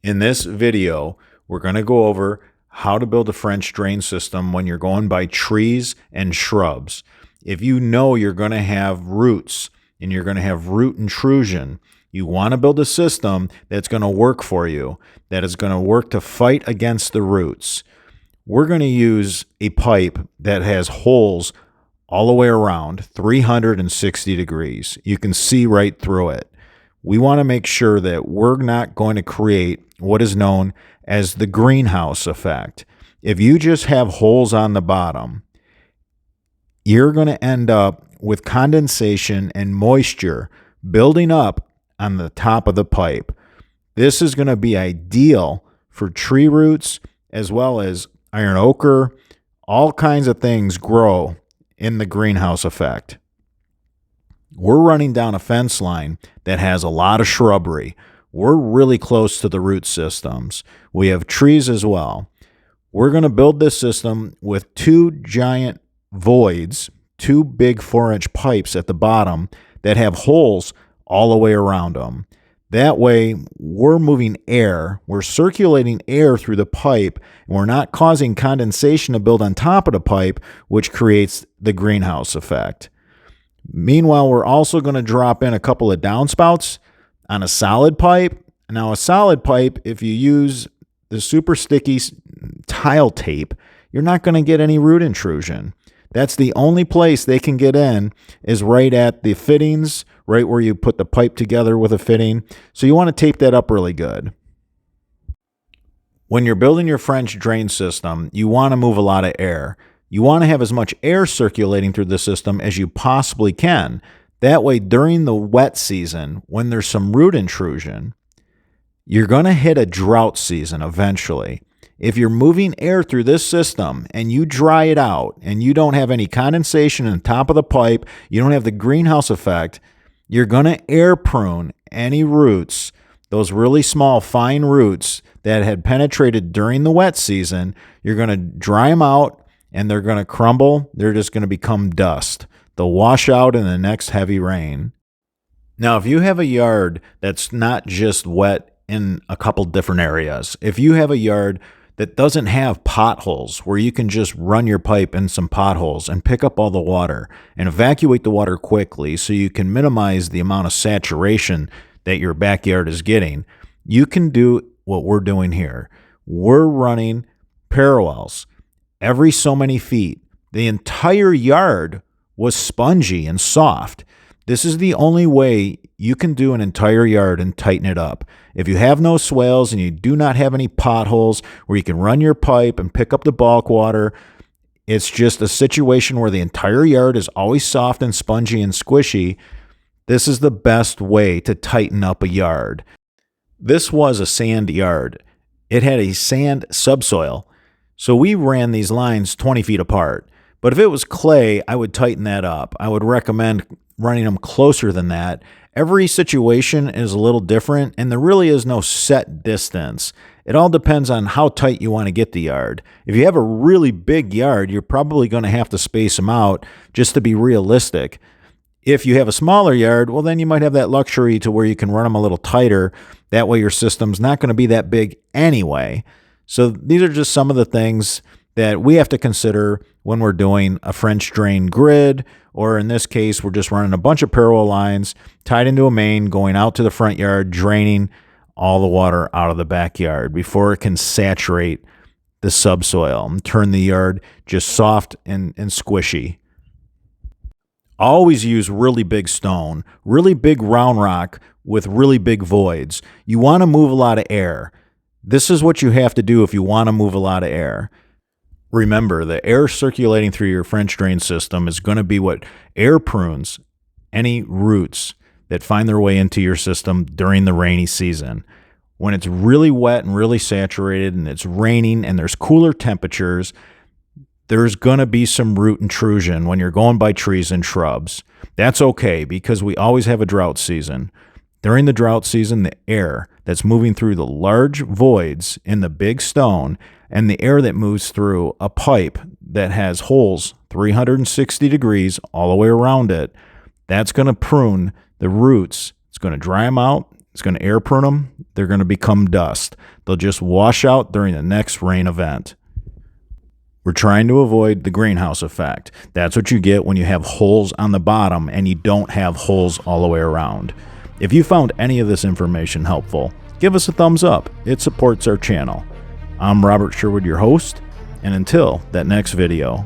In this video, we're going to go over how to build a French drain system when you're going by trees and shrubs. If you know you're going to have roots and you're going to have root intrusion, you want to build a system that's going to work for you, that is going to work to fight against the roots. We're going to use a pipe that has holes all the way around, 360 degrees. You can see right through it. We want to make sure that we're not going to create what is known as the greenhouse effect. If you just have holes on the bottom, you're going to end up with condensation and moisture building up on the top of the pipe. This is going to be ideal for tree roots as well as iron ochre. All kinds of things grow in the greenhouse effect. We're running down a fence line that has a lot of shrubbery. We're really close to the root systems. We have trees as well. We're going to build this system with two giant voids, two big 4-inch pipes at the bottom that have holes all the way around them. That way, we're moving air, we're circulating air through the pipe, and we're not causing condensation to build on top of the pipe, which creates the greenhouse effect. Meanwhile, we're also going to drop in a couple of downspouts on a solid pipe. Now, a solid pipe, if you use the super sticky tile tape, you're not going to get any root intrusion. That's the only place they can get in is right at the fittings, right where you put the pipe together with a fitting. So you want to tape that up really good. When you're building your French drain system, you want to move a lot of air. You want to have as much air circulating through the system as you possibly can. That way, during the wet season, when there's some root intrusion, you're going to hit a drought season eventually. If you're moving air through this system and you dry it out and you don't have any condensation on the top of the pipe, you don't have the greenhouse effect, you're going to air prune any roots, those really small, fine roots that had penetrated during the wet season. You're going to dry them out and they're going to crumble. They're just going to become dust. They'll wash out in the next heavy rain. Now, if you have a yard that's not just wet in a couple different areas, if you have a yard that doesn't have potholes where you can just run your pipe in some potholes and pick up all the water and evacuate the water quickly so you can minimize the amount of saturation that your backyard is getting, you can do what we're doing here. We're running parallels every so many feet. The entire yard was spongy and soft. This is the only way you can do an entire yard and tighten it up. If you have no swales and you do not have any potholes where you can run your pipe and pick up the bulk water, it's just a situation where the entire yard is always soft and spongy and squishy. This is the best way to tighten up a yard. This was a sand yard. It had a sand subsoil, so we ran these lines 20 feet apart. But if it was clay, I would tighten that up. I would recommend running them closer than that. Every situation is a little different, and there really is no set distance. It all depends on how tight you want to get the yard. If you have a really big yard, you're probably going to have to space them out just to be realistic. If you have a smaller yard, well, then you might have that luxury to where you can run them a little tighter. That way your system's not going to be that big anyway. So these are just some of the things that we have to consider when we're doing a French drain grid, or in this case, we're just running a bunch of parallel lines tied into a main going out to the front yard, draining all the water out of the backyard before it can saturate the subsoil and turn the yard just soft and squishy. Always use really big stone, really big round rock with really big voids. You want to move a lot of air. This is what you have to do if you want to move a lot of air. Remember, the air circulating through your French drain system is going to be what air prunes any roots that find their way into your system during the rainy season. When it's really wet and really saturated and it's raining and there's cooler temperatures, there's going to be some root intrusion when you're going by trees and shrubs. That's okay because we always have a drought season. During the drought season, the air that's moving through the large voids in the big stone and the air that moves through a pipe that has holes 360 degrees all the way around it, that's going to prune the roots. It's going to dry them out. It's going to air prune them. They're going to become dust. They'll just wash out during the next rain event. We're trying to avoid the greenhouse effect. That's what you get when you have holes on the bottom and you don't have holes all the way around. If you found any of this information helpful, give us a thumbs up. It supports our channel. I'm Robert Sherwood, your host, and until that next video,